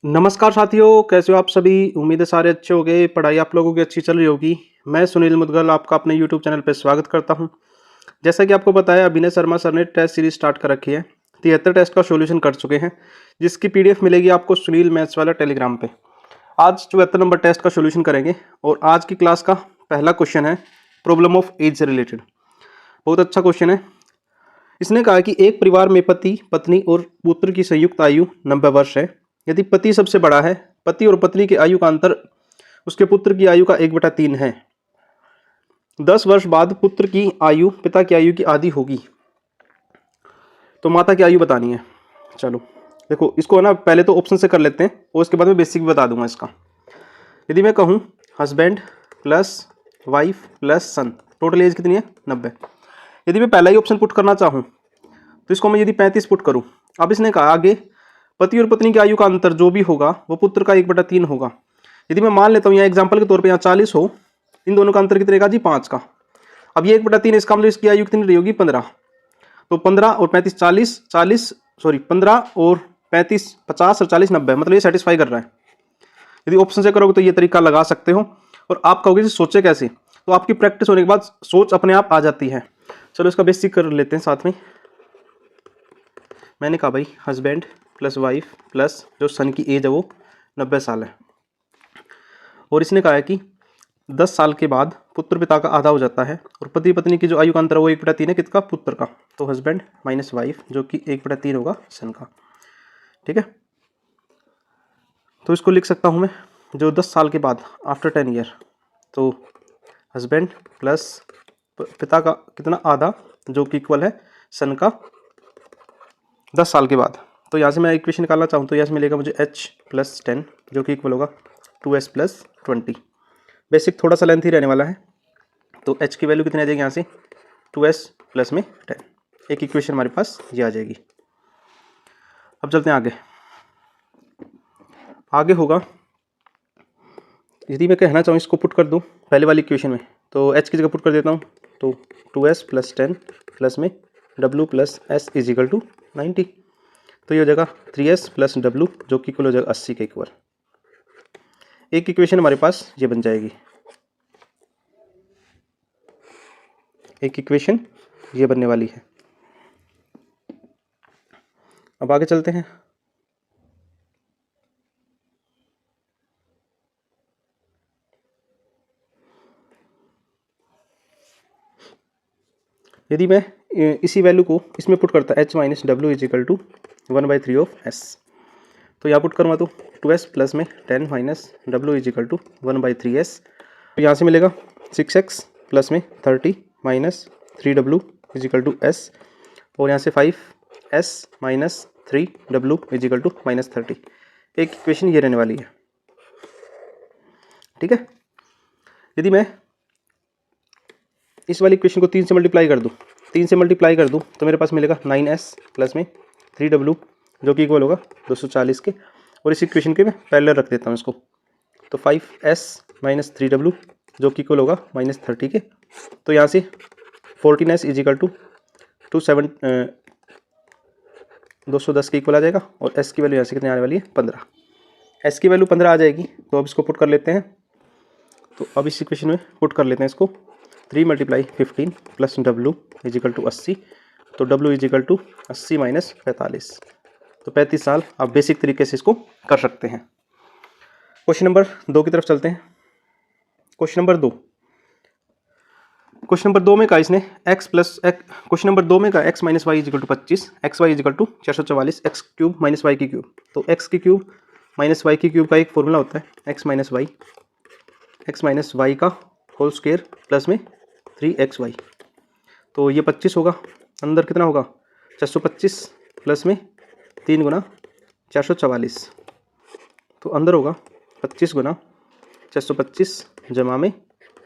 नमस्कार साथियों, कैसे हो आप सभी। उम्मीद है सारे अच्छे हो गए, पढ़ाई आप लोगों की अच्छी चल रही होगी। मैं सुनील मुदगल आपका अपने यूट्यूब चैनल पर स्वागत करता हूं। जैसा कि आपको बताया, अभिनय शर्मा सर ने टेस्ट सीरीज स्टार्ट कर रखी है। 73 टेस्ट का सॉल्यूशन कर चुके हैं, जिसकी पीडीएफ मिलेगी आपको सुनील मैथ्स वाला टेलीग्राम पे। आज 74 नंबर टेस्ट का सॉल्यूशन करेंगे और आज की क्लास का पहला क्वेश्चन है प्रॉब्लम ऑफ एज से रिलेटेड। बहुत अच्छा क्वेश्चन है। इसने कहा कि एक परिवार में पति, पत्नी और पुत्र की संयुक्त आयु 90 वर्ष है। यदि पति सबसे बड़ा है, पति और पत्नी की आयु का अंतर उसके पुत्र की आयु का 1/3 है। 10 वर्ष बाद पुत्र की आयु पिता की आयु की आधी होगी, तो माता की आयु बतानी है। चलो देखो, इसको है ना, पहले तो ऑप्शन से कर लेते हैं और उसके बाद में बेसिक भी बता दूंगा इसका। यदि मैं कहूँ हस्बैंड प्लस वाइफ प्लस सन, टोटल एज कितनी है? 90। यदि मैं पहला ही ऑप्शन पुट करना चाहूँ तो इसको मैं यदि 35 पुट करूँ। अब इसने कहा आगे पति और पत्नी की आयु का अंतर जो भी होगा वो पुत्र का 1/3 होगा। यदि मैं मान लेता हूँ यहाँ एग्जाम्पल के तौर पे यहाँ 40 हो, इन दोनों का अंतर कितने का जी? 5 का। अब ये 1/3, इसका मतलब इसकी आयु कितनी रही होगी? 15। तो 15 और 35 40, 40 सॉरी 15 और 35 50 और 40 90, मतलब ये सेटिस्फाई कर रहा है। यदि ऑप्शन से करोगे तो ये तरीका लगा सकते हो। और आप कहोगे जी सोचे कैसे, तो आपकी प्रैक्टिस होने के बाद सोच अपने आप आ जाती है। चलो इसका बेसिक कर लेते हैं साथ में। मैंने कहा भाई हस्बैंड प्लस वाइफ प्लस जो सन की एज है वो 90 साल है। और इसने कहा है कि 10 साल के बाद पुत्र पिता का आधा हो जाता है और पति पत्नी की जो आयु का अंतर है वो 1/3 है किसका? पुत्र का। तो हस्बैंड माइनस वाइफ जो कि 1/3 होगा सन का। ठीक है, तो इसको लिख सकता हूँ मैं जो 10 साल के बाद आफ्टर 10 ईयर, तो हस्बैंड प्लस पिता का कितना? आधा, जो कि इक्वल है सन का 10 साल के बाद। तो यहाँ से मैं इक्वेशन निकालना चाहूँ तो यहाँ से मिलेगा मुझे h प्लस 10 जो कि इक्वल होगा 2s प्लस 20। बेसिक थोड़ा सा लेंथ ही रहने वाला है, तो h की वैल्यू कितनी आ जाएगी यहाँ से? 2s प्लस में 10। एक इक्वेशन हमारे पास ये आ जाएगी। अब चलते हैं आगे। आगे होगा, यदि मैं कहना चाहूँ इसको पुट कर दूँ पहले वाली इक्वेशन में, तो h की जगह पुट कर देता हूँ। तो 2s प्लस 10 प्लस में w plus s is equal to 90। तो ये हो जाएगा 3s प्लस w जो कि इक्वल हो जाएगा 80 के इक्वल। एक इक्वेशन हमारे पास ये बन जाएगी, एक इक्वेशन ये बनने वाली है। अब आगे चलते हैं। यदि मैं इसी वैल्यू को इसमें पुट करता h minus W is equal to 1/3 of s, तो यहाँ पुट करूँगा तो 2s प्लस में 10 minus W is equal to 1/3s। तो यहाँ से मिलेगा 6x प्लस में 30 minus 3w is equal to s, और यहाँ से 5s minus 3w is equal to -30। एक इक्वेशन ये रहने वाली है। ठीक है, यदि मैं इस वाली इक्वेशन को 3 से मल्टीप्लाई कर दूँ, 3 से मल्टीप्लाई कर दूँ तो मेरे पास मिलेगा 9s प्लस में 3w जो कि इक्वल होगा 240 के। और इस इक्वेशन के मैं पैरेलल रख देता हूँ इसको, तो 5s माइनस 3w जो कि इक्वल होगा -30 के। तो यहाँ से 14s इज इक्वल टू 210 के इक्वल आ जाएगा। और s की वैल्यू यहाँ से कितनी आने वाली है? 15। s की वैल्यू 15 आ जाएगी, तो अब इसको पुट कर लेते हैं। तो अब इस इक्वेशन में पुट कर लेते हैं इसको, 3 × 15 plus w is equal to 80। तो w is equal to 80 minus 45, तो 35 साल। आप बेसिक तरीके से इसको कर सकते हैं। क्वेश्चन नंबर 2 की तरफ चलते हैं। क्वेश्चन नंबर 2, क्वेश्चन नंबर 2 में कहा इसने क्वेश्चन नंबर 2 में कहा x minus Y is equal to 25, X Y is equal to 444, X cube minus Y की क्यूब। तो एक्स की क्यूब माइनस वाई की क्यूब का एक फॉर्मूला होता है एक्स माइनस वाई का होल स्क्वायर प्लस में 3xy। तो ये 25 होगा, अंदर कितना होगा? 425 प्लस में 3 गुना 444, तो अंदर होगा 25 गुना 425 जमा में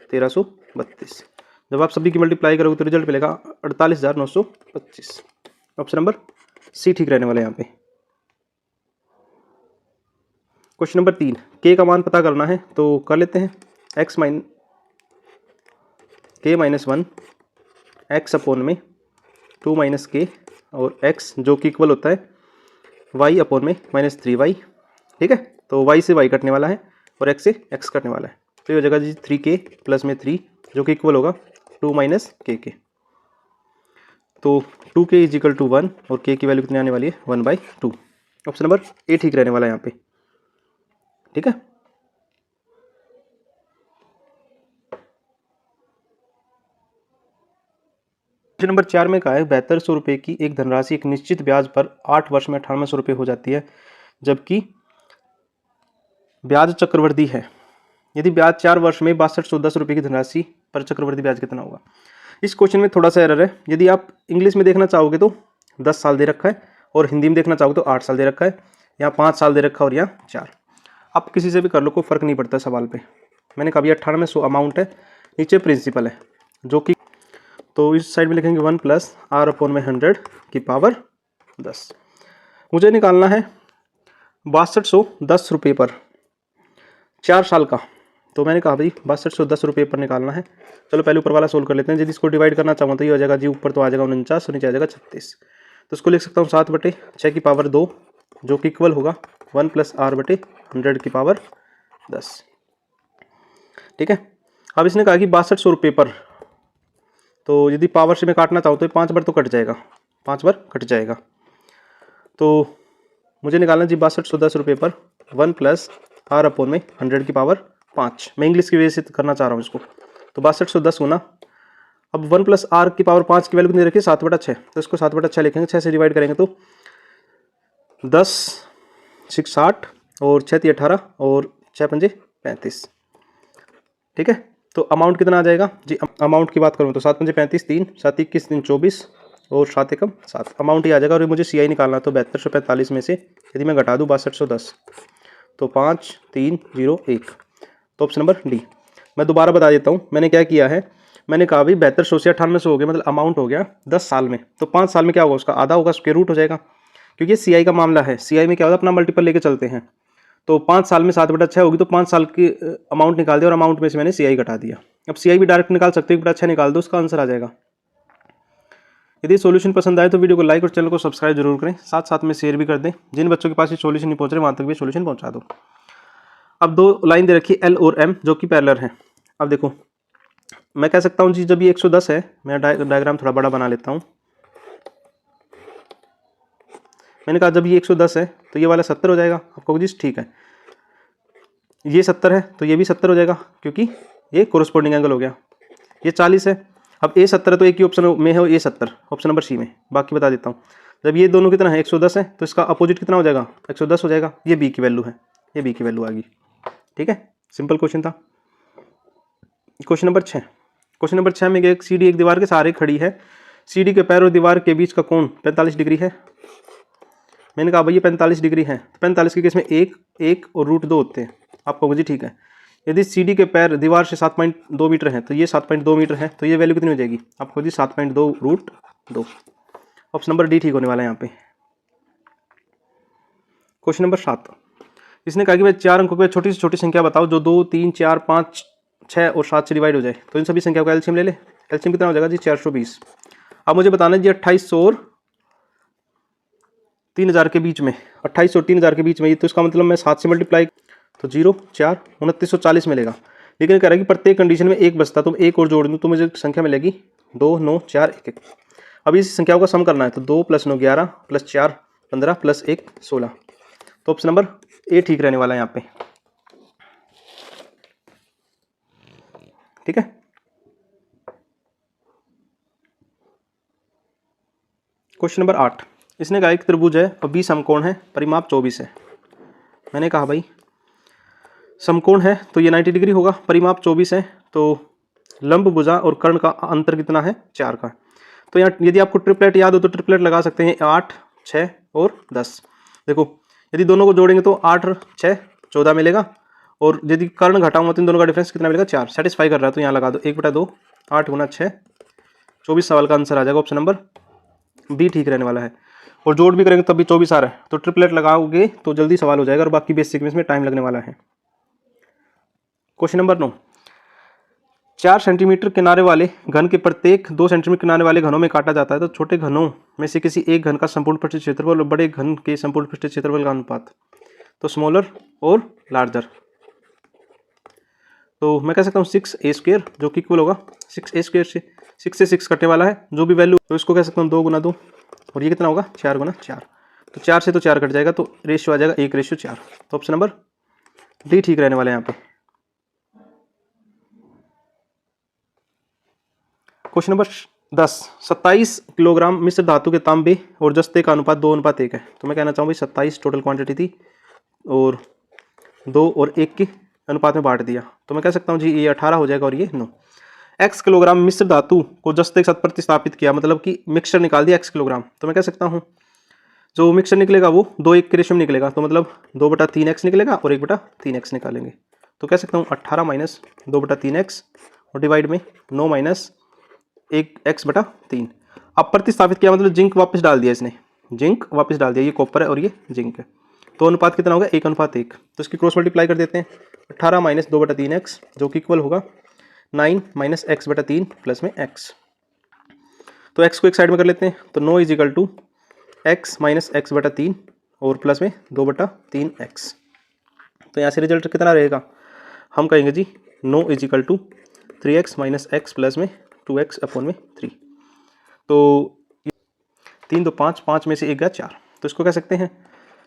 1332। जब आप सभी की मल्टीप्लाई करोगे तो रिजल्ट मिलेगा 48,925। ऑप्शन नंबर सी ठीक रहने वाला है यहाँ पे। क्वेश्चन नंबर 3, के का मान पता करना है, तो कर लेते हैं। k माइनस 1 x अपॉन में 2 माइनस के और x जो कि इक्वल होता है y अपॉन में -3y। ठीक है। तो y से y कटने वाला है और x से x कटने वाला है, तो ये हो जाएगा जी 3k प्लस में 3 जो कि इक्वल होगा 2 माइनस के के। तो 2k इज इक्वल टू 1 और k की वैल्यू कितनी आने वाली है 1/2। ऑप्शन नंबर ए ठीक रहने वाला है यहाँ पे। ठीक है। क्वेश्चन नंबर 4 में कहा है 7200 रुपये की एक धनराशि एक निश्चित ब्याज पर 8 वर्ष में 9800 रुपये हो जाती है, जबकि ब्याज चक्रवृद्धि है। यदि ब्याज 4 वर्ष में 6210 रुपये की धनराशि पर चक्रवृद्धि ब्याज कितना होगा। इस क्वेश्चन में थोड़ा सा एरर है। यदि आप इंग्लिश में देखना चाहोगे तो 10 साल दे रखा है और हिंदी में देखना चाहोगे तो 8 साल दे रखा है, यहाँ 5 साल दे रखा है और यहाँ 4। आप किसी से भी कर लो, कोई फ़र्क नहीं पड़ता सवाल पे। मैंने कहा 9800 अमाउंट है, नीचे प्रिंसिपल है जो कि, तो इस साइड में लिखेंगे 1 प्लस आर अपॉन में 100 की पावर 10। मुझे निकालना है 6210 रुपये पर 4 साल का। तो मैंने कहा भाई 6210 रुपये पर निकालना है। चलो पहले ऊपर वाला सोल्व कर लेते हैं। यदि इसको डिवाइड करना चाहूँ तो ये हो जाएगा जी, ऊपर तो आ जाएगा 49 और नीचे आ जाएगा 36। तो इसको लिख सकता हूँ 7/6 की पावर 2 जो कि इक्वल होगा 1 प्लस आर बटे 100 की पावर 10। ठीक है। अब इसने कहा कि 6200 रुपये पर, तो यदि पावर से मैं काटना चाहूँ तो 5 बार तो कट जाएगा, 5 बार कट जाएगा। तो मुझे निकालना जी 6210 रुपये पर 1 प्लस आर अपॉन में 100 की पावर 5। मैं इंग्लिश की वजह से करना चाह रहा हूँ इसको। तो 6210 होना, अब 1 प्लस आर की पावर 5 की वैल्यू कितनी रखी है 7/6, तो इसको 7/6 लिखेंगे। 6 से डिवाइड करेंगे तो 10 6 60 और 6 3 18 और 6 5 35। ठीक है। तो अमाउंट कितना आ जाएगा जी, अमाउंट की बात करूँ तो 7 5 35, 3 7 21 3 24 और 7 एकम 7 अमाउंट ही आ जाएगा। और मुझे सी आई निकालना, तो 7245 में से यदि मैं घटा दूँ 6210 तो 5 3 0 1, तो ऑप्शन नंबर डी। मैं दोबारा बता देता हूँ मैंने क्या किया है। मैंने कहा भाई 7200 से 9800 हो गया, मतलब अमाउंट हो गया 10 साल में, तो 5 साल में क्या होगा, उसका आधा होगा, स्क्वायर रूट हो जाएगा। क्योंकि ये सी आई का मामला है, सी आई में क्या होता है अपना मल्टीपल लेके चलते हैं। तो 5 साल में 7/6 होगी, तो 5 साल की अमाउंट निकाल दिया और अमाउंट में से मैंने सी आई घटा दिया। अब सी आई भी डायरेक्ट निकाल सकते हो, 1/6 निकाल दो, उसका आंसर आ जाएगा। यदि सॉल्यूशन पसंद आए तो वीडियो को लाइक और चैनल को सब्सक्राइब जरूर करें, साथ साथ में शेयर भी कर दें। जिन बच्चों के पास ये सॉल्यूशन नहीं पहुंच रहे वहां तक भी सॉल्यूशन पहुंचा दो। अब 2 लाइन दे रखी है एल और एम जो कि पैरेलल है। अब देखो मैं कह सकता हूं जी जब ये 110 है, मैं डायग्राम थोड़ा बड़ा बना लेता हूं। मैंने कहा जब ये 110 है तो ये वाला 70 हो जाएगा। आपको जी ठीक है, ये 70 है तो ये भी 70 हो जाएगा क्योंकि ये कोरस्पोंडिंग एंगल हो गया। ये 40 है, अब ए 70 तो एक ही ऑप्शन में है, ए 70 ऑप्शन नंबर सी में। बाकी बता देता हूँ, जब ये दोनों कितना है 110 है तो इसका अपोजिट कितना हो जाएगा 110 हो जाएगा। ये बी की वैल्यू है, ये बी की वैल्यू आ गई। ठीक है, सिंपल क्वेश्चन था। Question number 6। क्वेश्चन नंबर 6 में एक सीढ़ी एक दीवार के सहारे खड़ी है, सीढ़ी के पैर और दीवार के बीच का कोण 45 डिग्री है। मैंने कहा भाई ये 45 डिग्री है, तो 45 के केस में 1 1 और √2 होते हैं। आपको जी ठीक है। यदि सीढ़ी के पैर दीवार से 7.2 मीटर है तो ये 7.2 मीटर है, तो ये वैल्यू कितनी हो जाएगी आपको जी 7.2 √2। ऑप्शन नंबर डी ठीक होने वाला है यहाँ पे। Question number 7। इसने कहा कि भाई 4 अंकों की छोटी से छोटी संख्या बताओ जो 2 3 4 5 6 और 7 से डिवाइड हो जाए। तो इन सभी संख्याओं का एलसीएम ले ले। एलसीएम कितना हो जाएगा जी 420। अब मुझे बताना है जी 2800 और 3000 के बीच में, 2800 और 3000 के बीच में, ये तो इसका मतलब मैं 7 से मल्टीप्लाई तो 0 4 2940 मिलेगा। लेकिन कह रहा है कि प्रत्येक कंडीशन में एक बचता, तो मैं एक और जोड़ दूँ तो मुझे संख्या मिलेगी 2 9 4 1 1। अब इस संख्याओं का सम करना है, तो 2 + 9 11 + 4 15 + 1 16। तो ऑप्शन नंबर ए ठीक रहने वाला है यहाँ पे। ठीक है। Question number 8। इसने कहा एक त्रिभुज है और 20 समकोण है, परिमाप 24 है। मैंने कहा भाई समकोण है तो ये 90 डिग्री होगा, परिमाप 24 है, तो लंब भुजा और कर्ण का अंतर कितना है 4 का। तो यहाँ यदि आपको ट्रिपलेट याद हो तो ट्रिपलेट लगा सकते हैं 8 6 और 10। देखो यदि दोनों को जोड़ेंगे तो 8 और 6 14 मिलेगा, और यदि कर्ण घटाऊंगा तो इन दोनों का डिफरेंस कितना मिलेगा 4। सेटिस्फाई कर रहा है तो यहाँ लगा दो 1/2 8 × 6 24। सवाल का आंसर आ जाएगा ऑप्शन नंबर बी ठीक रहने वाला है। और जोड़ भी करेंगे तब भी 24 आ रहा है, तो ट्रिपलेट लगाओगे तो जल्दी सवाल हो जाएगा, और बाकी बेसिक में इसमें टाइम लगने वाला है। Question number 9। 4 सेंटीमीटर किनारे वाले घन के प्रत्येक 2 सेंटीमीटर किनारे वाले घनों में काटा जाता है, तो छोटे घनों में से किसी एक घन का संपूर्ण पृष्ठ क्षेत्रफल और बड़े घन के संपूर्ण पृष्ठ क्षेत्रफल का अनुपात। तो स्मॉलर और लार्जर। तो मैं कह सकता हूँ 6a² जो कि इक्वल होगा 6a² से 6 कटने वाला है जो भी वैल्यू, तो इसको कह सकता हूँ 2 गुना 2 और ये कितना होगा 4 गुना 4। तो 4 से तो 4 कट जाएगा तो रेशियो आ जाएगा 1:4। तो ऑप्शन नंबर डी ठीक रहने वाला है यहाँ पे। क्वेश्चन नंबर 10, 27 किलोग्राम मिश्र धातु के तांबे और जस्ते का अनुपात 2:1 है। तो मैं कहना चाहूँ भाई 27 टोटल क्वांटिटी थी और 2 और 1 के अनुपात में बांट दिया, तो मैं कह सकता हूँ जी ये 18 हो जाएगा और ये 9। x किलोग्राम मिश्र धातु को जस्ते के साथ प्रतिस्थापित किया, मतलब कि मिक्सचर निकाल दिया x किलोग्राम। तो मैं कह सकता हूँ जो मिक्सचर निकलेगा वो 2:1 के रेशियो में निकलेगा, तो मतलब 2/3x निकलेगा और 1/3x निकालेंगे। तो कह सकता हूँ 18 माइनस 2/3x और डिवाइड में 9 माइनस 1x/3। अब प्रतिस्थापित किया मतलब जिंक वापस डाल दिया इसने, जिंक वापस डाल दिया, ये कॉपर है और ये जिंक है। तो अनुपात कितना होगा 1:1। तो इसकी क्रॉस मल्टीप्लाई कर देते हैं, 18 माइनस 2/3x जो कि इक्वल होगा 9 माइनस x/3 प्लस में x। तो x को एक साइड में कर लेते हैं, तो 9 = x माइनस x/3 और प्लस में 2/3x। तो यहाँ से रिजल्ट कितना रहेगा, हम कहेंगे जी 9 = 3x माइनस x प्लस में 2x/3। तो 3 2 5, 5 में से 1 गया 4, तो इसको कह सकते हैं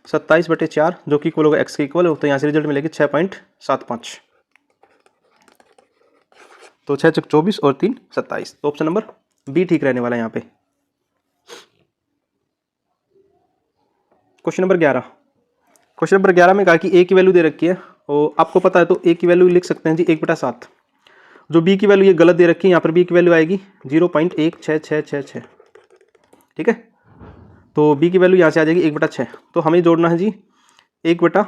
27/4 जो कि इक्वल होगा x के इक्वल हो। तो यहाँ से रिजल्ट मिलेगी 6.75। तो 6 × 24 और 3 27। तो ऑप्शन नंबर बी ठीक रहने वाला है यहाँ पे। क्वेश्चन नंबर 11, क्वेश्चन नंबर 11 में कहा कि a की वैल्यू दे रखी है और आपको पता है तो a की वैल्यू लिख सकते हैं जी 1/7। जो b की वैल्यू ये गलत दे रखी है, यहाँ पर b की वैल्यू आएगी 0.16666। ठीक है, तो b की वैल्यू यहाँ से आ जाएगी 1/6। तो हमें जोड़ना है जी 1/a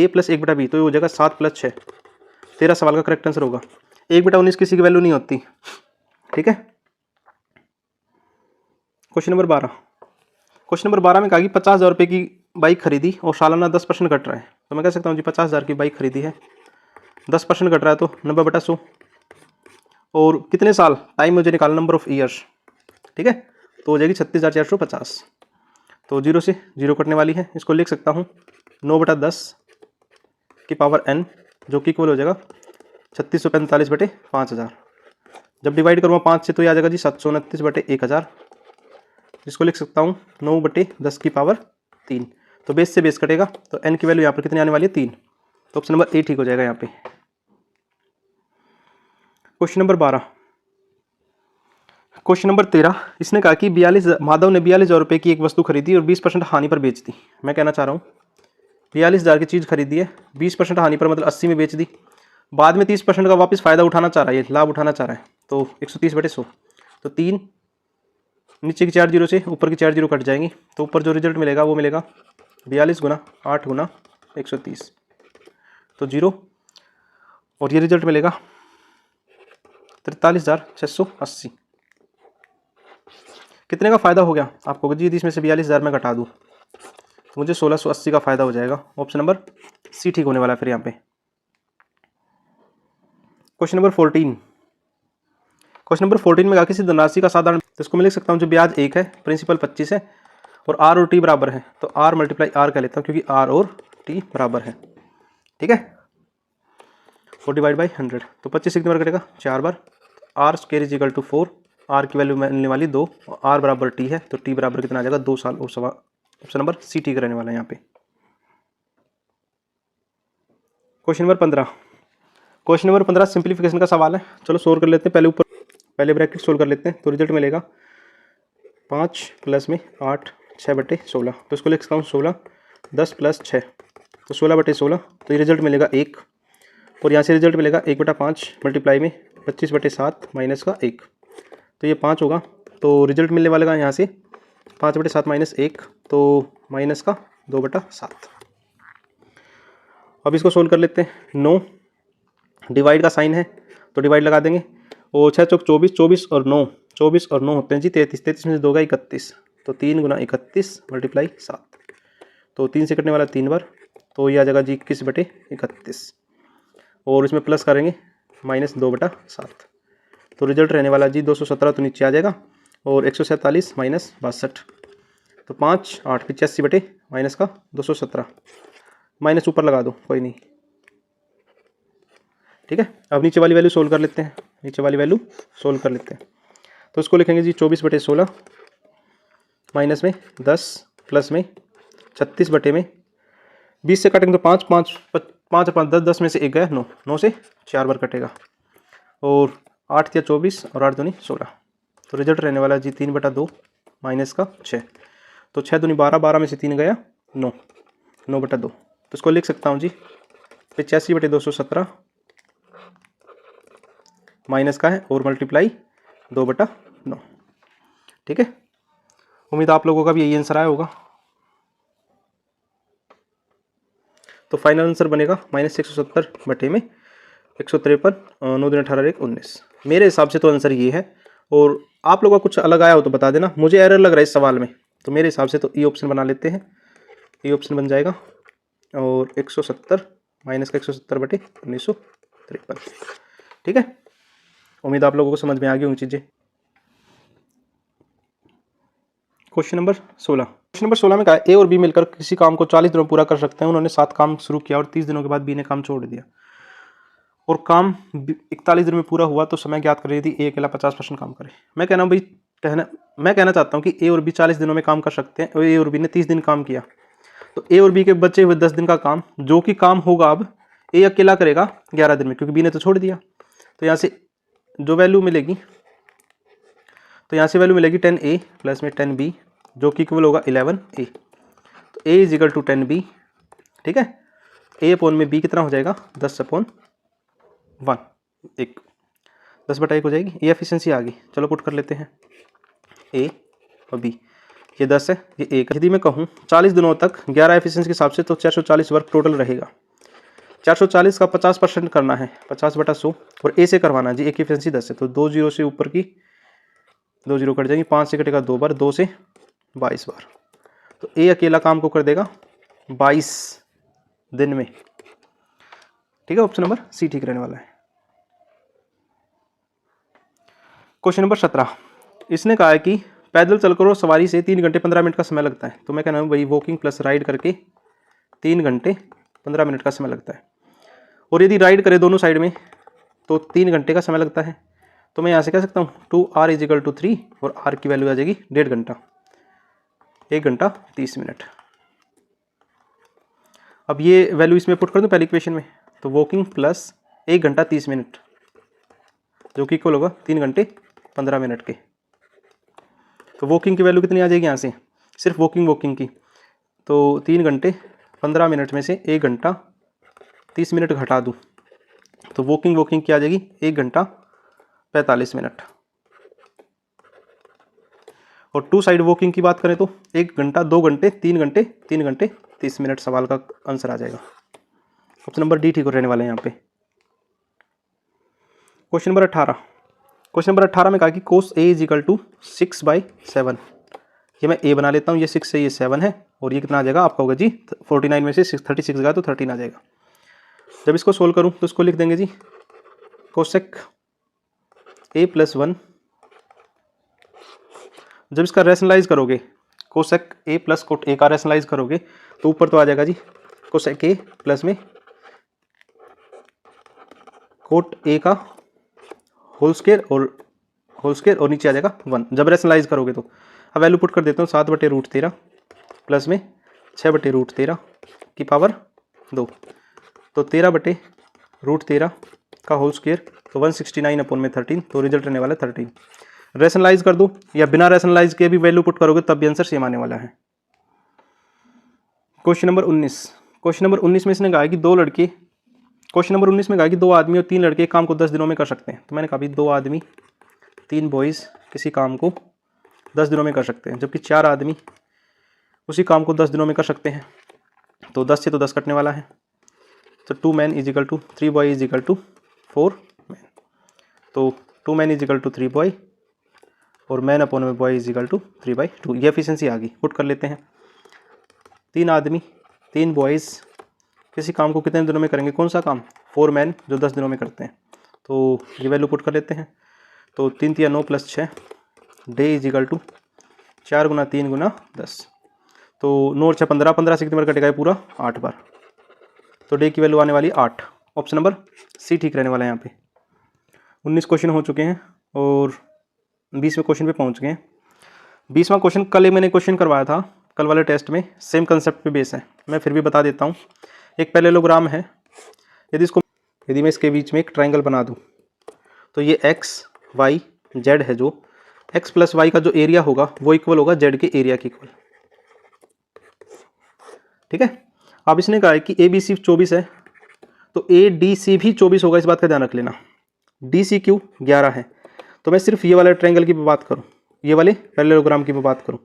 प्लस 1/b, तो ये हो जाएगा 7 + 6। 13 सवाल का करेक्ट आंसर होगा। 1/19 किसी की वैल्यू नहीं होती। ठीक है, क्वेश्चन नंबर 12, क्वेश्चन नंबर 12 में कहा कि 50,000 रुपये की बाइक खरीदी और सालाना 10% घट रहा है। तो मैं कह सकता हूँ जी 50,000 की बाइक खरीदी है, 10% घट रहा है तो 90/100 और कितने साल, टाइम मुझे निकालना, नंबर ऑफ ईयर्स। ठीक है, तो हो जाएगी 36,450। तो 0 से 0 कटने वाली है, इसको लिख सकता हूँ 9/10 की पावर n जो कि इक्वल हो जाएगा 3645/5000। जब डिवाइड करूँगा 5 से तो ये आ जाएगा जी 729/1000, जिसको लिख सकता हूँ 9/10 की पावर 3। तो बेस से बेस कटेगा तो n की वैल्यू यहाँ पर कितनी आने वाली है 3। तो ऑप्शन नंबर ए ठीक हो जाएगा यहाँ पे। क्वेश्चन नंबर 12, क्वेश्चन नंबर 13, इसने कहा कि माधव ने 42,000 रुपये की एक वस्तु खरीदी और 20% हानि पर बेच दी। मैं कहना चाह रहा हूँ 42,000 की चीज़ खरीदी है, 20% हानि पर मतलब 80 में बेच दी, बाद में 30% का वापस फ़ायदा उठाना चाह रहा है, ये लाभ उठाना चाह रहा है। तो 130/100, तो 3 नीचे की 4 जीरो से ऊपर की 4 जीरो कट जाएंगी, तो ऊपर जो रिजल्ट मिलेगा वो मिलेगा 42 गुना 8 गुना 130, तो 0 और ये रिजल्ट मिलेगा 43,680। कितने का फ़ायदा हो गया आपको जी, इसमें से 42,000 में घटा दूँ तो मुझे 1680 का फ़ायदा हो जाएगा। ऑप्शन नंबर सी ठीक होने वाला है फिर यहाँ पे। क्वेश्चन नंबर 14, क्वेश्चन नंबर 14 में कहा किसी धनराशि का साधारण, तो इसको मैं लिख सकता हूँ जो ब्याज 1 है, प्रिंसिपल 25 है और आर और टी बराबर है, तो आर मल्टीप्लाई आर कह लेता हूँ क्योंकि आर और टी बराबर है। ठीक है, और डिवाइड बाई 100, तो 25 कितनी बार कटेगा 4 बार। R square is equal to 4, R की वैल्यू मिलने वाली 2 और आर बराबर टी है, तो टी बराबर कितना आ जाएगा 2 साल और सवा। ऑप्शन नंबर सी ठीक रहने वाला है यहाँ पे। Question number 15, question number 15 simplification का सवाल है। चलो सोल्व कर लेते हैं, पहले ब्रैकेट सोल्व कर लेते हैं, तो रिजल्ट मिलेगा 5 प्लस में 8 6/16, तो इसको लिख सकता हूँ 16 10 प्लस 6, तो 16/16, तो ये रिजल्ट मिलेगा 1 और यहाँ से रिजल्ट मिलेगा 1/5 मल्टीप्लाई में 25/7 माइनस का 1, तो ये 5 होगा, तो रिजल्ट मिलने वाला यहाँ से 5/7 माइनस 1, तो माइनस का 2/7। अब इसको सोल्व कर लेते हैं। 9 डिवाइड का साइन है तो डिवाइड लगा देंगे, और 6 चौक 24, 24 और 9 होते हैं जी 33, 33 में से 2 गया 31, तो 3 गुना 31 मल्टीप्लाई 7, तो 3 से कटने वाला 3 बार, तो ये आ जाएगा जी 21/31 और इसमें प्लस करेंगे माइनस 2/7, तो रिजल्ट रहने वाला जी 217, तो नीचे आ जाएगा और 147 माइनस 62, तो 5 8 85 बटे माइनस का 217, माइनस ऊपर लगा दो कोई नहीं, ठीक है। अब नीचे वाली वैल्यू सोल्व कर लेते हैं, नीचे वाली वैल्यू सोल्व कर लेते हैं। तो इसको लिखेंगे जी 24 बटे 16 माइनस में 10 प्लस में 36 बटे में 20 से काटेंगे तो 5 5 5 5 10 10 में से 1 गया 9, 9 से 4 बार कटेगा और 8 या 24 और 8 दूनी 16। तो रिजल्ट रहने वाला जी 3 बटा 2 माइनस का 6। तो 6 दूनी 12, 12 में से 3 गया 9, 9 बटा 2। तो इसको लिख सकता हूँ जी 85 बटे 217 माइनस का है और मल्टीप्लाई 2 बटा 9, ठीक है। उम्मीद आप लोगों का भी यही आंसर आया होगा। तो फाइनल आंसर बनेगा -170 बटे में 153, 9 दिन 18 1 19। मेरे हिसाब से तो आंसर ये है, और आप लोगों का कुछ अलग आया हो तो बता देना, मुझे एरर लग रहा है इस सवाल में। तो मेरे हिसाब से तो ई ऑप्शन बना लेते हैं, ई ऑप्शन बन जाएगा और 170 माइनस का 170 बटे 1953, ठीक है। उम्मीद आप लोगों को समझ में आ गई होंगी चीज़ें। क्वेश्चन नंबर 16, क्वेश्चन नंबर 16 में कहा ए और बी मिलकर किसी काम को 40 दिनों में पूरा कर सकते हैं। उन्होंने 7 काम शुरू किया और 30 दिनों के बाद बी ने काम छोड़ दिया और काम 41 दिन में पूरा हुआ, तो समय ज्ञात कर रही थी ए अकेला 50% काम करे। मैं कहना चाहता हूँ कि ए और बी 40 दिनों में काम कर सकते हैं और ए और बी ने 30 दिन काम किया, तो ए और बी के बचे हुए 10 दिन का काम, जो कि काम होगा अब ए अकेला करेगा 11 दिन में, क्योंकि बी ने तो छोड़ दिया। तो यहाँ से जो वैल्यू मिलेगी, तो यहाँ से वैल्यू मिलेगी 10a प्लस में 10b, जो कि इक्वल होगा 11a। तो a is equal to 10b, ठीक है। a अपॉन में b कितना हो जाएगा 10/1, 1 10/1 हो जाएगी। ये एफिशिएंसी आ गई, चलो पुट कर लेते हैं a और b। ये 10 है, ये 1। यदि मैं कहूँ 40 दिनों तक 11 एफिशिएंसी के हिसाब से, तो 440 वर्क टोटल रहेगा। 440 का 50% करना है, 50/100, और ए से करवाना है जी, ए की एफिशिएंसी 10 है, तो 2 जीरो से ऊपर की 2 जीरो कट जाएंगी, 5 से कटेगा 2 बार, 2 से 22 बार। तो ए अकेला काम को कर देगा 22 दिन में, ठीक है। ऑप्शन नंबर सी ठीक रहने वाला है। क्वेश्चन नंबर 17, इसने कहा है कि पैदल चलकर और सवारी से 3 घंटे 15 मिनट का समय लगता है। तो मैं कहना हूँ भाई वॉकिंग प्लस राइड करके 3 घंटे 15 मिनट का समय लगता है, और यदि राइड करे दोनों साइड में तो 3 घंटे का समय लगता है। तो मैं यहाँ से कह सकता हूँ 2r इज इक्वल टू 3, और r की वैल्यू आ जाएगी 1.5 घंटा, 1 घंटा 30 मिनट। अब ये वैल्यू इसमें पुट कर दूँ पहली इक्वेशन में, तो वॉकिंग प्लस 1 घंटा 30 मिनट, जो कि इक्वल होगा 3 घंटे 15 मिनट के। तो वॉकिंग की वैल्यू कितनी आ जाएगी यहाँ से, सिर्फ वॉकिंग की, तो 3 घंटे 15 मिनट में से 1 घंटा 30 मिनट घटा दूँ, तो वॉकिंग की आ जाएगी 1 घंटा 45 मिनट। और 2 साइड वॉकिंग की बात करें तो 1 घंटा 2 घंटे 3 घंटे 3 घंटे 30 मिनट सवाल का आंसर आ जाएगा। ऑप्शन नंबर डी ठीक हो रहने वाले हैं यहाँ पे। क्वेश्चन नंबर 18, क्वेश्चन नंबर 18 में कहा कि कोस ए इज इक्वल टू 6/7। ये मैं ए बना लेता हूँ, ये 6 है, ये 7 है, और ये कितना आ जाएगा आपका होगा जी 49 में से 36 गया तो 13 आ जाएगा। जब इसको सोल्व करूँ तो इसको लिख देंगे जी कोसेक a प्लस 1, जब इसका रैशनलाइज करोगे cosec a plus coat a का रैशनलाइज करोगे तो ऊपर तो आ जाएगा जी कोसेक a प्लस में कोट a का होल स्क्वायर और नीचे आ जाएगा 1 जब रैशनलाइज करोगे तो। अब वैल्यू पुट कर देता हूँ 7/√13 प्लस में 6/√13 की पावर 2, तो 13/√13 का होल स्क्वायर, तो 169/13, तो रिजल्ट रहने वाला है 13। रैशनलाइज कर दो या बिना रैशनलाइज के भी वैल्यू पुट करोगे तब भी आंसर सेम आने वाला है। क्वेश्चन नंबर 19, क्वेश्चन नंबर 19 में इसने कहा कि 2 लड़के, क्वेश्चन नंबर 19 में कहा कि 2 आदमी और 3 लड़के काम को 10 दिनों में कर सकते हैं। तो मैंने कहा 2 आदमी 3 बॉयज़ किसी काम को 10 दिनों में कर सकते हैं, जबकि 4 आदमी उसी काम को 10 दिनों में कर सकते हैं। तो 10 से तो 10 कटने वाला है, तो 2 man is equal to 3 boy is equal to 4 man, तो 2 man is equal to 3 boy और मैन अपॉन में बॉय इज इक्वल टू 3/2। ये एफिशिएंसी आ गई, पुट कर लेते हैं। 3 आदमी 3 बॉयज़ किसी काम को कितने दिनों में करेंगे, कौन सा काम, 4 मैन जो 10 दिनों में करते हैं, तो ये वैल्यू पुट कर लेते हैं। तो 3 × 9 + 6 डे इज इक्वल टू 4 × 3 × 10, तो 9 और 6 15, 15 से कितनी बार कटेगा पूरा 8 बार। तो डे की वैल्यू आने वाली 8। ऑप्शन नंबर सी ठीक रहने वाला है यहाँ पे। 19 क्वेश्चन हो चुके हैं और 20वें क्वेश्चन पे पहुँच गए हैं। 20वां क्वेश्चन कल मैंने क्वेश्चन करवाया था, कल वाले टेस्ट में, सेम कंसेप्ट पे बेस है, मैं फिर भी बता देता हूँ। एक पैरेललोग्राम है, यदि मैं इसके बीच में एक ट्रायंगल बना दूँ तो ये एक्स वाई जेड है, जो एक्स प्लस वाई का जो एरिया होगा वो इक्वल होगा जेड के एरिया के इक्वल। ठीक है। अब इसने कहा है कि ए बी सी 24 है, तो ए डी सी भी 24 होगा, इस बात का ध्यान रख लेना। डी सी क्यू 11 है, तो मैं सिर्फ ये वाले ट्रायंगल की बात करूँ, ये वाले पैरेललोग्राम की बात करूँ।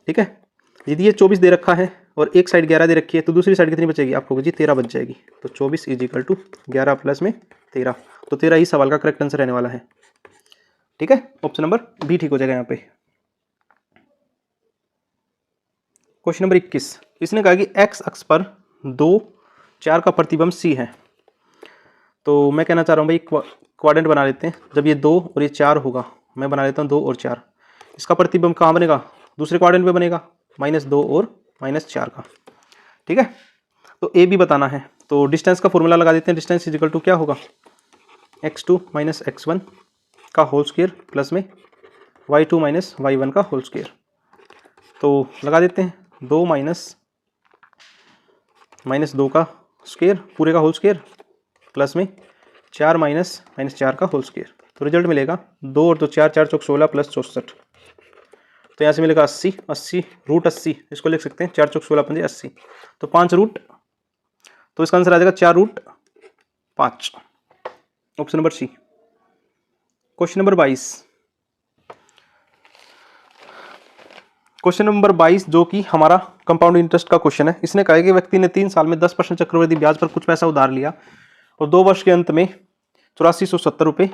ठीक है। यदि ये 24 दे रखा है और एक साइड 11 दे रखी है, तो दूसरी साइड कितनी बचेगी आपको जी? 13 बच जाएगी। तो 24 इज इक्वल टू 11 प्लस में 13, तो 13 ही सवाल का करेक्ट आंसर रहने वाला है। ठीक है। ऑप्शन नंबर बी ठीक हो जाएगा यहाँ पे। क्वेश्चन नंबर 21, इसने कहा कि एक्स अक्ष पर 2 4 का प्रतिबिंब सी है। तो मैं कहना चाह रहा हूँ भाई क्वाड्रेंट बना लेते हैं। जब ये 2 और ये 4 होगा, मैं बना लेता हूँ 2 और 4, इसका प्रतिबिंब कहाँ बनेगा? दूसरे क्वाड्रेंट पे बनेगा, -2 और -4 का। ठीक है। तो ए बी बताना है, तो डिस्टेंस का फॉर्मूला लगा देते हैं। डिस्टेंस इज इक्वल टू क्या होगा? x2 - x1 का होल स्क्वायर प्लस में y2 - y1 का होल स्क्वायर। तो लगा देते हैं 2 -2 का स्क्वायर पूरे का होल स्क्वायर प्लस में 4 -4 का होल स्क्वायर। तो रिजल्ट मिलेगा 2 और 2 4, 4 चौक 16 प्लस 64। तो यहाँ से मिलेगा 80, 80 रूट 80 इसको लिख सकते हैं। 4 चौक 16 पंजे 80, तो 5 रूट, तो इसका आंसर आ जाएगा 4 root 5। Option number C. Question number 22, question number 22 जो कि हमारा कंपाउंड इंटरेस्ट का क्वेश्चन है। इसने कहा कि व्यक्ति ने 3 साल में 10% चक्रवृद्धि ब्याज पर कुछ पैसा उधार लिया और 2 वर्ष के अंत में 8470 रुपये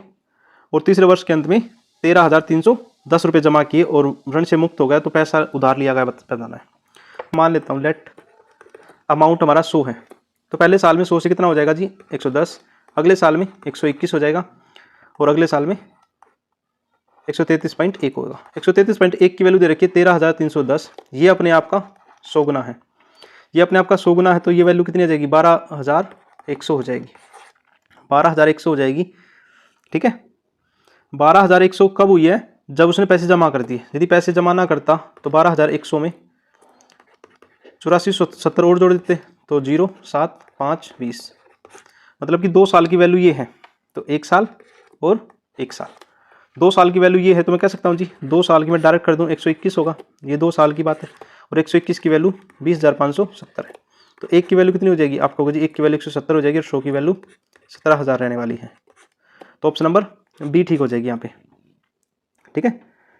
और तीसरे वर्ष के अंत में 13,310 रुपये जमा किए और ऋण से मुक्त हो गया, तो पैसा उधार लिया गया बताना है। मान लेता हूँ लेट अमाउंट हमारा 100 है, तो पहले साल में 100 से कितना हो जाएगा जी? 110, अगले साल में 121 हो जाएगा और अगले साल में 133.1 होगा। 133.1 की वैल्यू दे रखी है 13,310, ये अपने आप का 100 गुना है। ये अपने आप का 100 गुना है, तो ये वैल्यू कितनी आ जाएगी? 12,100 हो जाएगी। 12,100 हो जाएगी। ठीक है। 12,100 कब हुई है? जब उसने पैसे जमा कर दिए। यदि पैसे जमा ना करता तो 12,100 में 8470 और जोड़ देते, तो 0 7 5 20, मतलब कि 2 साल की वैल्यू ये है। तो 1 साल और 1 साल, 2 साल की वैल्यू ये है। तो मैं कह सकता हूँ जी 2 साल की मैं डायरेक्ट कर दूँ 121 होगा, ये 2 साल की बात है। और 121 की वैल्यू 20,570 है, तो 1 की वैल्यू कितनी हो जाएगी? आपको होगा जी 1 की वैल्यू 170 हो जाएगी और 100 की वैल्यू 17,000 रहने वाली है। तो ऑप्शन नंबर बी ठीक हो जाएगी यहाँ पे। ठीक है,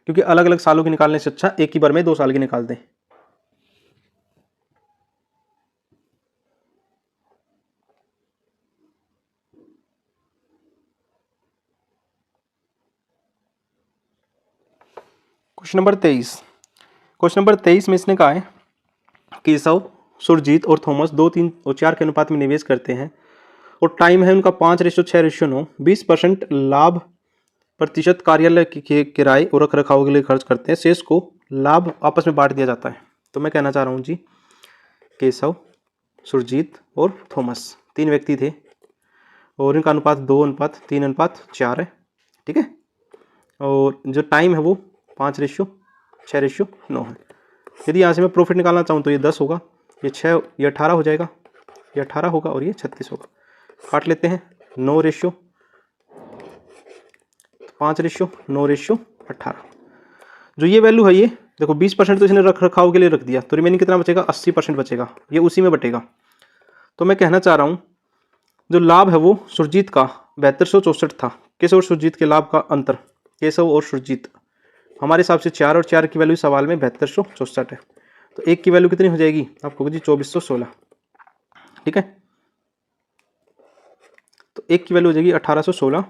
क्योंकि अलग अलग सालों की निकालने से अच्छा एक ही बार में 2 साल की निकाल दें। क्वेश्चन नंबर 23, क्वेश्चन नंबर 23 में इसने कहा है केशव, सुरजीत और थॉमस 2, 3 और 4 के अनुपात में निवेश करते हैं और टाइम है उनका 5:6:9। 20% लाभ प्रतिशत कार्यालय के किराए और रख रखाव के लिए खर्च करते हैं, शेष को लाभ आपस में बांट दिया जाता है। तो मैं कहना चाह रहा हूँ जी केशव, सुरजीत और थॉमस 3 व्यक्ति थे और इनका अनुपात 2:3:4 है। ठीक है, और जो टाइम है वो 5:6:9 है। यदि यहाँ से मैं प्रॉफिट निकालना चाहूँ तो ये 10 होगा, ये 6, ये 18 हो जाएगा, ये 18 होगा और ये 36 होगा। काट लेते हैं 9:5:9:18। जो ये वैल्यू है, ये देखो 20% तो इसने रख रखाव के लिए रख दिया, तो रिमेनिंग कितना बचेगा? 80% बचेगा, ये उसी में बटेगा। तो मैं कहना चाह रहा हूँ जो लाभ है वो सुरजीत का 7264 था। केशव और सुरजीत के लाभ का अंतर, केशव और सुरजीत हमारे हिसाब से 4 और 4 की वैल्यू सवाल में 7264 है, तो 1 की वैल्यू कितनी हो जाएगी आपको जी? 2416। ठीक है, तो 1 की वैल्यू हो जाएगी 1816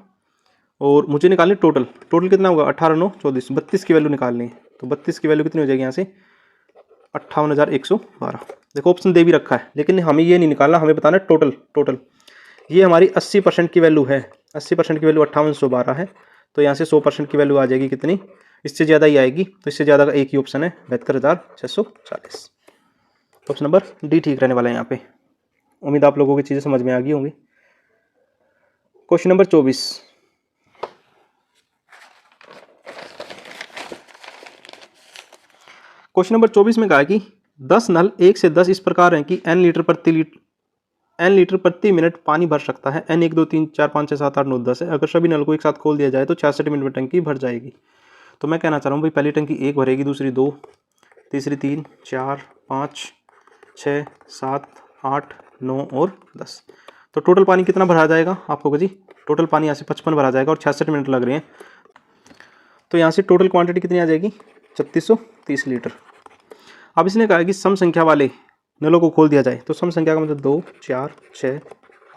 और मुझे निकालनी टोटल कितना होगा? 18 9 24, 32 की वैल्यू निकालनी है। तो 32 की वैल्यू कितनी हो जाएगी यहाँ से? 58,112। देखो ऑप्शन दे भी रखा है, लेकिन हमें ये नहीं निकालना, हमें बताना है टोटल। ये हमारी 80% की वैल्यू है, 80% की वैल्यू 58,112 है, तो यहाँ से 100% की वैल्यू आ जाएगी कितनी? इससे ज़्यादा ही आएगी, तो इससे ज़्यादा का एक ही ऑप्शन है 72,640। ऑप्शन नंबर डी ठीक रहने वाला है यहाँ पे। उम्मीद आप लोगों की चीज़ें समझ में आ गई होंगी। Question number 24। क्वेश्चन नंबर 24 में कहा कि 10 नल 1 से 10 इस प्रकार हैं कि n लीटर प्रति मिनट पानी भर सकता है। n 1 2 3 4 5 6 7 8 9 10 है। अगर सभी नल को एक साथ खोल दिया जाए तो 66 मिनट में टंकी भर जाएगी। तो मैं कहना चाह रहा हूँ भाई, पहली टंकी 1 भरेगी, दूसरी 2, तीसरी 3 4 5 6 7 8 9 और 10। तो टोटल पानी कितना भरा जाएगा आपको जी? टोटल पानी यहाँ से 55 भरा जाएगा और 66 मिनट लग रहे हैं, तो यहाँ से टोटल क्वांटिटी कितनी आ जाएगी? 3630 लीटर। अब इसने कहा कि सम संख्या वाले नलों को खोल दिया जाए, तो सम संख्या का मतलब 2 4 6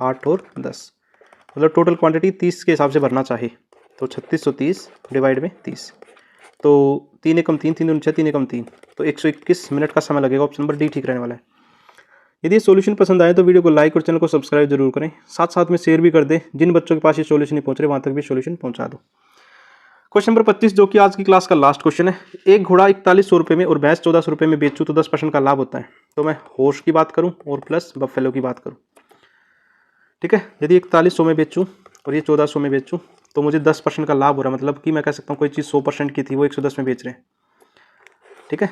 8 और 10, मतलब टोटल क्वांटिटी 30 के हिसाब से भरना चाहिए। तो 3630 डिवाइड में 30, तो 3 एकम 3 3 6 3 एकम 3, तो 121 मिनट का समय लगेगा। ऑप्शन नंबर डी ठीक रहने वाला है। यदि ये सॉल्यूशन पसंद आए तो वीडियो को लाइक और चैनल को सब्सक्राइब जरूर करें, साथ साथ में शेयर भी कर दें। जिन बच्चों के पास ये सॉल्यूशन नहीं पहुंच रहे वहाँ तक भी सॉल्यूशन पहुंचा दो। क्वेश्चन नंबर 25, जो कि आज की क्लास का लास्ट क्वेश्चन है। एक घोड़ा 4100 रुपये में और भैंस 1400 रुपये में बेचूँ तो 10% का लाभ होता है। तो मैं हॉर्स की बात करूं और प्लस बफेलो की बात करूं, ठीक है। यदि 4100 में बेचूं और ये 1400 में बेचूं तो मुझे 10% का लाभ हो रहा है, मतलब कि मैं कह सकता हूँ कोई चीज़ 100% की थी वो 110 में बेच रहे हैं, ठीक है।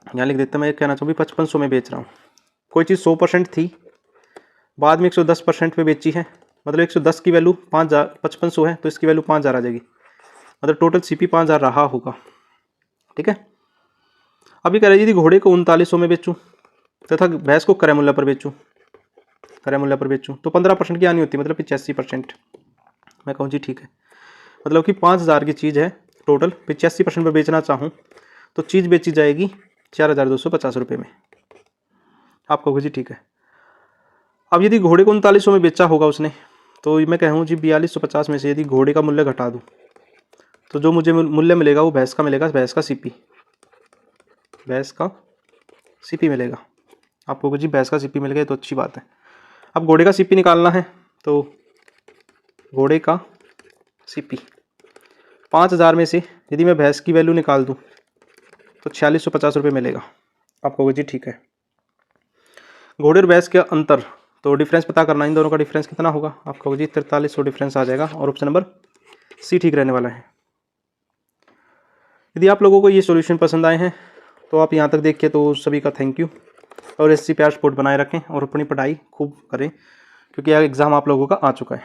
यहाँ लिख देता, मैं कहना चाहूँ 5500 में बेच रहा हूँ। कोई चीज़ 100% थी, बाद में 110% पे बेची है, मतलब 110 की वैल्यू 5000, 5500 है तो इसकी वैल्यू 5000 आ जाएगी, मतलब टोटल सीपी 5000 रहा होगा, ठीक है। अभी कह रहे यदि घोड़े को 3900 में बेचूं तथा भैंस को क्रय मूल्य पर बेचूं, तो 15% की आनी होती है, मतलब 85%। मैं कहूँ जी ठीक है, मतलब कि 5000 की चीज़ है, टोटल 85% पर बेचना चाहूँ तो चीज़ बेची जाएगी 4250 रुपये में। आप कहोगे जी ठीक है। अब यदि घोड़े को 3900 में बेचा होगा उसने, तो मैं कहूँ जी 4250 में से यदि घोड़े का मूल्य घटा दूँ तो जो मुझे मूल्य मिलेगा वो भैंस का मिलेगा, भैंस का सीपी मिलेगा। आपको जी भैंस का सीपी मिल गया तो अच्छी बात है। अब घोड़े का सीपी निकालना है, तो घोड़े का सीपी 5000 में से यदि मैं भैंस की वैल्यू निकाल दूं तो 4650 रुपये मिलेगा। आपको जी ठीक है। घोड़े और भैंस के अंतर, तो डिफरेंस पता करना, इन दोनों का डिफरेंस कितना होगा? आपको जी 4300 डिफरेंस आ जाएगा और ऑप्शन नंबर सी ठीक रहने वाला है। यदि आप लोगों को ये सॉल्यूशन पसंद आए हैं तो आप यहाँ तक देखिए, तो सभी का थैंक यू। और ऐसी प्यार सपोर्ट बनाए रखें और अपनी पढ़ाई खूब करें, क्योंकि यह एग्ज़ाम आप लोगों का आ चुका है।